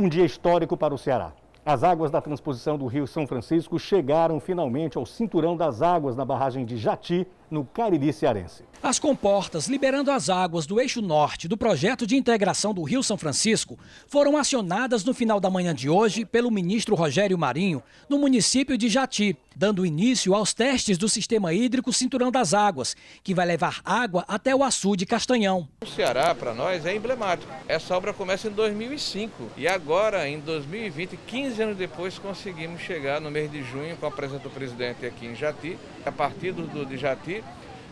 Um dia histórico para o Ceará. As águas da transposição do Rio São Francisco chegaram finalmente ao cinturão das águas na barragem de Jati, no Cariri cearense. As comportas liberando as águas do eixo norte do projeto de integração do Rio São Francisco foram acionadas no final da manhã de hoje pelo ministro Rogério Marinho, no município de Jati, dando início aos testes do sistema hídrico Cinturão das Águas, que vai levar água até o açude Castanhão. O Ceará, para nós, é emblemático. Essa obra começa em 2005 e agora, em 2020, 15 anos depois, conseguimos chegar no mês de junho com a presença do presidente aqui em Jati. A partir de Jati,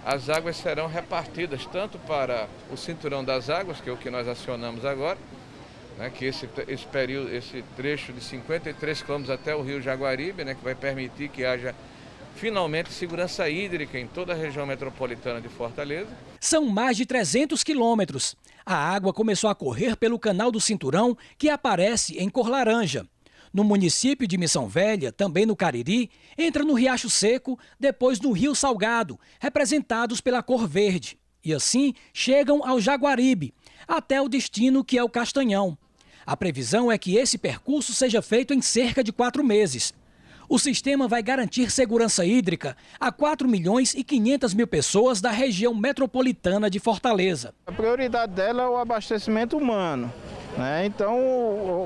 as águas serão repartidas tanto para o Cinturão das Águas, que é o que nós acionamos agora, né, que esse trecho de 53 quilômetros até o Rio Jaguaribe, né, que vai permitir que haja finalmente segurança hídrica em toda a região metropolitana de Fortaleza. São mais de 300 quilômetros. A água começou a correr pelo canal do Cinturão, que aparece em cor laranja. No município de Missão Velha, também no Cariri, entra no Riacho Seco, depois no Rio Salgado, representados pela cor verde. E assim chegam ao Jaguaribe, até o destino que é o Castanhão. A previsão é que esse percurso seja feito em cerca de 4 meses. O sistema vai garantir segurança hídrica a 4.500.000 pessoas da região metropolitana de Fortaleza. A prioridade dela é o abastecimento humano. Então,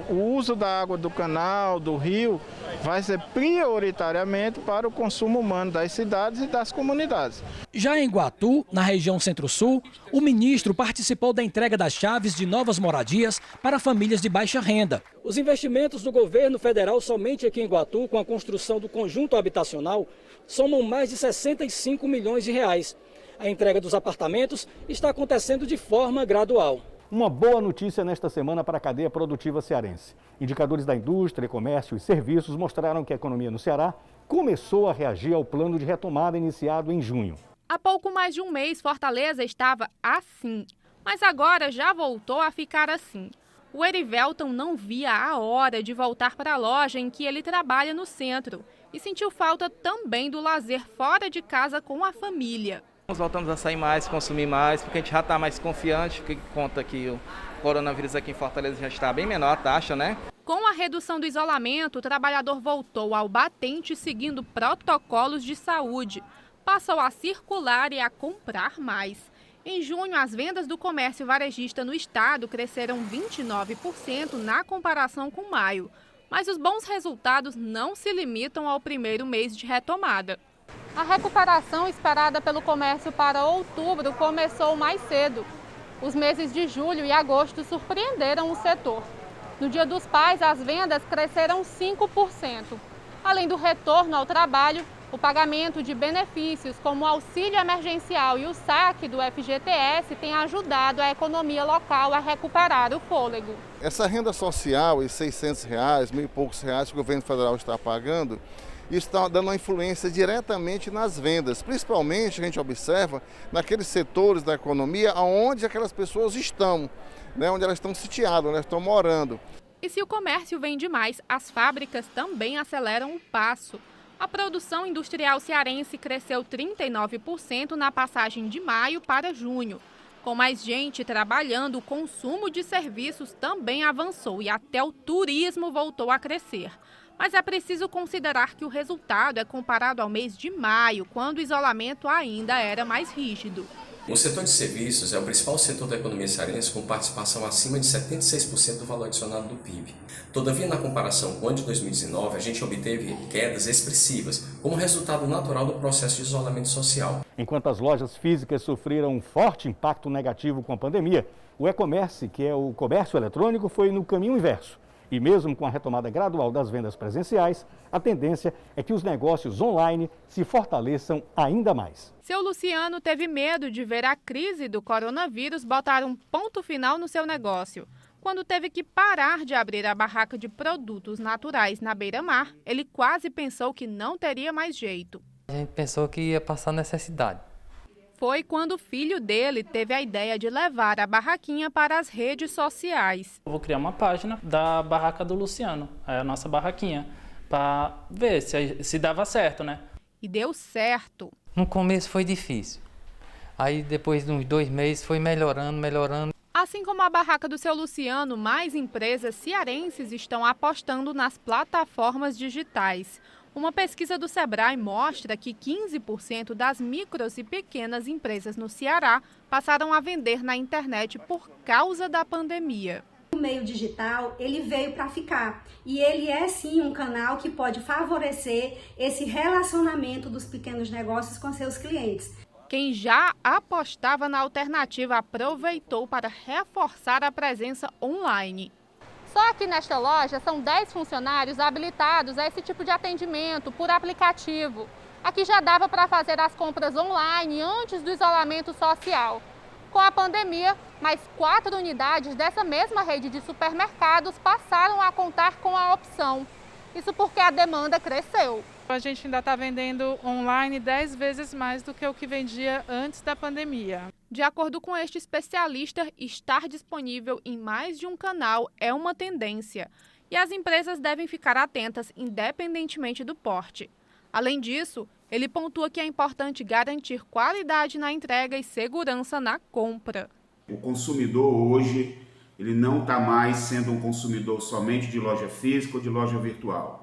o uso da água do canal, do rio, vai ser prioritariamente para o consumo humano das cidades e das comunidades. Já em Iguatu, na região Centro-Sul, o ministro participou da entrega das chaves de novas moradias para famílias de baixa renda. Os investimentos do governo federal somente aqui em Iguatu, com a construção do conjunto habitacional, somam mais de 65 milhões de reais. A entrega dos apartamentos está acontecendo de forma gradual. Uma boa notícia nesta semana para a cadeia produtiva cearense. Indicadores da indústria, comércio e serviços mostraram que a economia no Ceará começou a reagir ao plano de retomada iniciado em junho. Há pouco mais de um mês, Fortaleza estava assim, mas agora já voltou a ficar assim. O Erivelton não via a hora de voltar para a loja em que ele trabalha no centro e sentiu falta também do lazer fora de casa com a família. Nós voltamos a sair mais, consumir mais, porque a gente já está mais confiante, que conta que o coronavírus aqui em Fortaleza já está bem menor a taxa, né? Com a redução do isolamento, o trabalhador voltou ao batente seguindo protocolos de saúde. Passou a circular e a comprar mais. Em junho, as vendas do comércio varejista no estado cresceram 29% na comparação com maio. Mas os bons resultados não se limitam ao primeiro mês de retomada. A recuperação esperada pelo comércio para outubro começou mais cedo. Os meses de julho e agosto surpreenderam o setor. No Dia dos Pais, as vendas cresceram 5%. Além do retorno ao trabalho, o pagamento de benefícios como o auxílio emergencial e o saque do FGTS tem ajudado a economia local a recuperar o fôlego. Essa renda social, esses R$600, R$1.000 e poucos reais que o governo federal está pagando, isso está dando uma influência diretamente nas vendas, principalmente a gente observa naqueles setores da economia onde aquelas pessoas estão, né, onde elas estão sitiadas, onde elas estão morando. E se o comércio vende mais, as fábricas também aceleram o passo. A produção industrial cearense cresceu 39% na passagem de maio para junho. Com mais gente trabalhando, o consumo de serviços também avançou e até o turismo voltou a crescer. Mas é preciso considerar que o resultado é comparado ao mês de maio, quando o isolamento ainda era mais rígido. O setor de serviços é o principal setor da economia cearense com participação acima de 76% do valor adicionado do PIB. Todavia, na comparação com o ano de 2019, a gente obteve quedas expressivas, como resultado natural do processo de isolamento social. Enquanto as lojas físicas sofreram um forte impacto negativo com a pandemia, o e-commerce, que é o comércio eletrônico, foi no caminho inverso. E mesmo com a retomada gradual das vendas presenciais, a tendência é que os negócios online se fortaleçam ainda mais. Seu Luciano teve medo de ver a crise do coronavírus botar um ponto final no seu negócio. Quando teve que parar de abrir a barraca de produtos naturais na beira-mar, ele quase pensou que não teria mais jeito. A gente pensou que ia passar necessidade. Foi quando o filho dele teve a ideia de levar a barraquinha para as redes sociais. Eu vou criar uma página da barraca do Luciano, a nossa barraquinha, para ver se dava certo, né? E deu certo. No começo foi difícil. Aí depois de uns 2 meses foi melhorando. A Assim como a barraca do seu Luciano, mais empresas cearenses estão apostando nas plataformas digitais. Uma pesquisa do Sebrae mostra que 15% das micros e pequenas empresas no Ceará passaram a vender na internet por causa da pandemia. O meio digital, ele veio para ficar e ele é sim um canal que pode favorecer esse relacionamento dos pequenos negócios com seus clientes. Quem já apostava na alternativa aproveitou para reforçar a presença online. Só aqui nesta loja são 10 funcionários habilitados a esse tipo de atendimento por aplicativo. Aqui já dava para fazer as compras online antes do isolamento social. Com a pandemia, mais 4 unidades dessa mesma rede de supermercados passaram a contar com a opção. Isso porque a demanda cresceu. A gente ainda está vendendo online 10 vezes mais do que o que vendia antes da pandemia. De acordo com este especialista, estar disponível em mais de um canal é uma tendência e as empresas devem ficar atentas independentemente do porte. Além disso, ele pontua que é importante garantir qualidade na entrega e segurança na compra. O consumidor hoje, ele não está mais sendo um consumidor somente de loja física ou de loja virtual.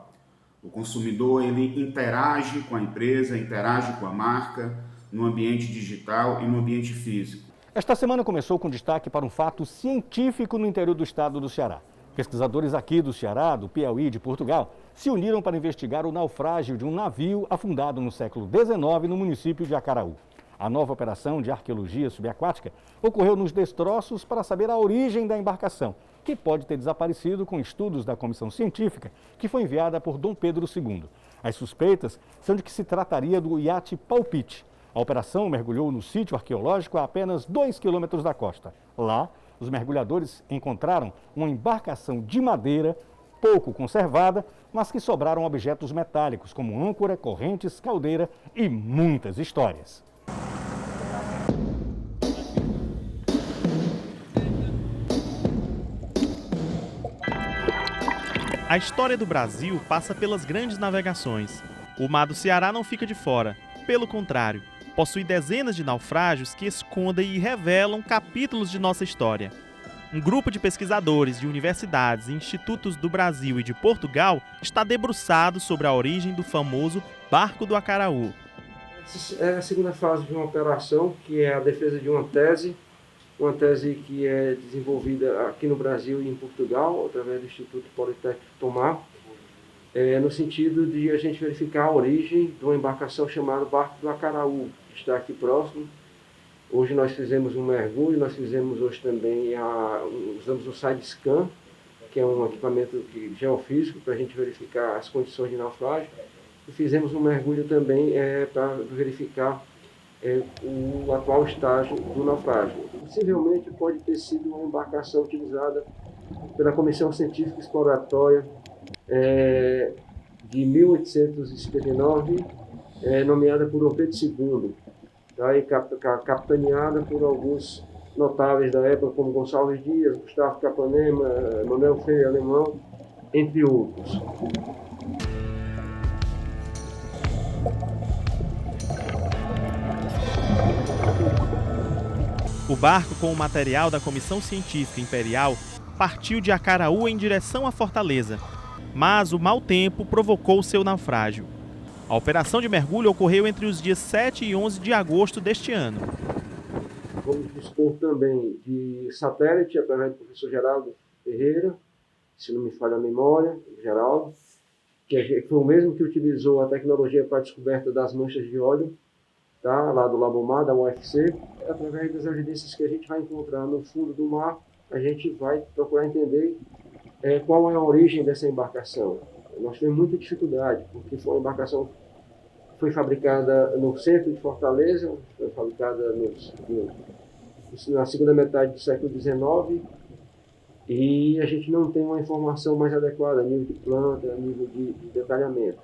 O consumidor, ele interage com a empresa, interage com a marca no ambiente digital e no ambiente físico. Esta semana começou com destaque para um fato científico no interior do estado do Ceará. Pesquisadores aqui do Ceará, do Piauí e de Portugal se uniram para investigar o naufrágio de um navio afundado no século XIX no município de Acaraú. A nova operação de arqueologia subaquática ocorreu nos destroços para saber a origem da embarcação, que pode ter desaparecido com estudos da comissão científica que foi enviada por Dom Pedro II. As suspeitas são de que se trataria do iate Palpite. A operação mergulhou no sítio arqueológico a apenas 2 quilômetros da costa. Lá, os mergulhadores encontraram uma embarcação de madeira pouco conservada, mas que sobraram objetos metálicos como âncora, correntes, caldeira e muitas histórias. A história do Brasil passa pelas grandes navegações. O mar do Ceará não fica de fora. Pelo contrário, possui dezenas de naufrágios que escondem e revelam capítulos de nossa história. Um grupo de pesquisadores de universidades e institutos do Brasil e de Portugal está debruçado sobre a origem do famoso Barco do Acaraú. Essa é a segunda fase de uma operação, que é a defesa de uma tese que é desenvolvida aqui no Brasil e em Portugal, através do Instituto Politécnico Tomar, no sentido de a gente verificar a origem de uma embarcação chamada Barco do Acaraú, que está aqui próximo. Hoje nós fizemos um mergulho, nós fizemos hoje também, usamos o side scan, que é um equipamento geofísico para a gente verificar as condições de naufrágio, e fizemos um mergulho também para verificar o atual estágio do naufrágio. Possivelmente pode ter sido uma embarcação utilizada pela Comissão Científica Exploratória de 1859, nomeada por Dom Pedro II, tá? E capitaneada por alguns notáveis da época, como Gonçalves Dias, Gustavo Capanema, Manuel Freire Alemão, entre outros. O barco, com o material da Comissão Científica Imperial, partiu de Acaraú em direção à Fortaleza, mas o mau tempo provocou seu naufrágio. A operação de mergulho ocorreu entre os dias 7 e 11 de agosto deste ano. Vamos dispor também de satélite, através do professor Geraldo Ferreira, se não me falha a memória, Geraldo, que foi o mesmo que utilizou a tecnologia para a descoberta das manchas de óleo, tá? Lá do Labomar, da UFC. Através das evidências que a gente vai encontrar no fundo do mar, a gente vai procurar entender qual é a origem dessa embarcação. Nós tivemos muita dificuldade, porque foi uma embarcação que foi fabricada no centro de Fortaleza, foi fabricada na segunda metade do século XIX, e a gente não tem uma informação mais adequada a nível de planta, a nível de detalhamento.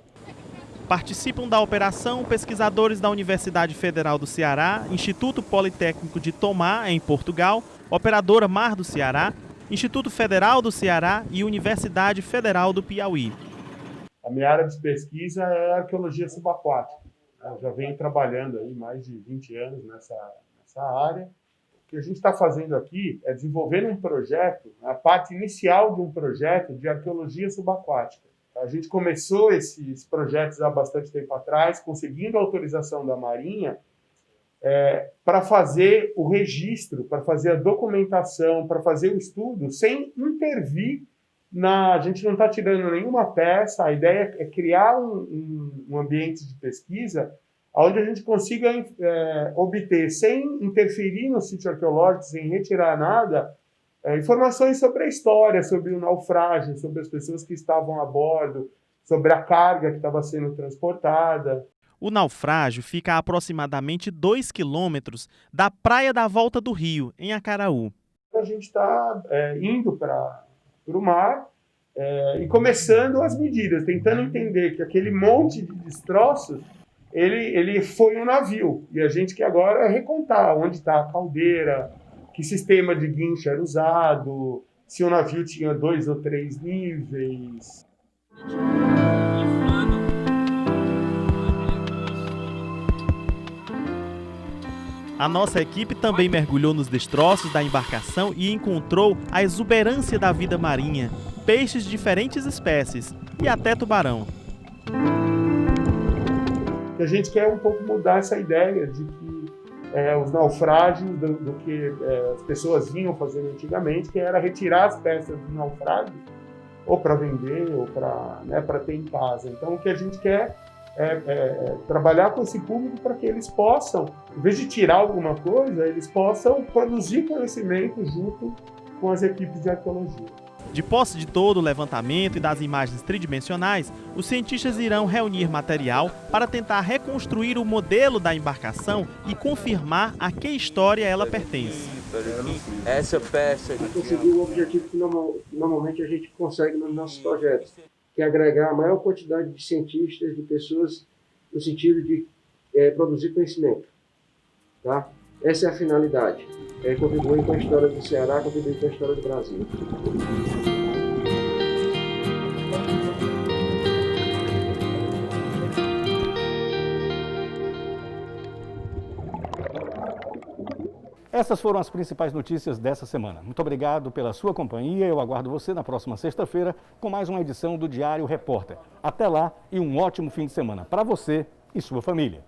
Participam da operação pesquisadores da Universidade Federal do Ceará, Instituto Politécnico de Tomar, em Portugal, Operadora Mar do Ceará, Instituto Federal do Ceará e Universidade Federal do Piauí. A minha área de pesquisa é a arqueologia subaquática. Eu já venho trabalhando aí mais de 20 anos nessa área O que a gente está fazendo aqui é desenvolvendo um projeto, a parte inicial de um projeto de arqueologia subaquática. A gente começou esses projetos há bastante tempo atrás, conseguindo a autorização da Marinha para fazer o registro, para fazer a documentação, para fazer o estudo, sem intervir a gente não está tirando nenhuma peça. A ideia é criar um ambiente de pesquisa onde a gente consiga obter, sem interferir no sítio arqueológico, sem retirar nada, informações sobre a história, sobre o naufrágio, sobre as pessoas que estavam a bordo, sobre a carga que estava sendo transportada. O naufrágio fica a aproximadamente 2 quilômetros da Praia da Volta do Rio, em Acaraú. A gente está indo para o mar e começando as medidas, tentando entender que aquele monte de destroços ele foi um navio, e a gente quer agora recontar onde está a caldeira, que sistema de guincho era usado, se o navio tinha 2 ou 3 níveis. A nossa equipe também mergulhou nos destroços da embarcação e encontrou a exuberância da vida marinha, peixes de diferentes espécies e até tubarão. A gente quer um pouco mudar essa ideia de que os naufrágios do que as pessoas vinham fazendo antigamente, que era retirar as peças do naufrágio, ou para vender, ou para ter em casa. Então, o que a gente quer é trabalhar com esse público para que eles possam, em vez de tirar alguma coisa, eles possam produzir conhecimento junto com as equipes de arqueologia. De posse de todo o levantamento e das imagens tridimensionais, os cientistas irão reunir material para tentar reconstruir o modelo da embarcação e confirmar a que história ela pertence. Essa peça aqui conseguir o objetivo que normalmente a gente consegue nos nossos projetos, que é agregar a maior quantidade de cientistas, de pessoas, no sentido de produzir conhecimento. Tá? Essa é a finalidade. Contribuir com a história do Ceará, contribuir com a história do Brasil. Essas foram as principais notícias dessa semana. Muito obrigado pela sua companhia. Eu aguardo você na próxima sexta-feira com mais uma edição do Diário Repórter. Até lá e um ótimo fim de semana para você e sua família.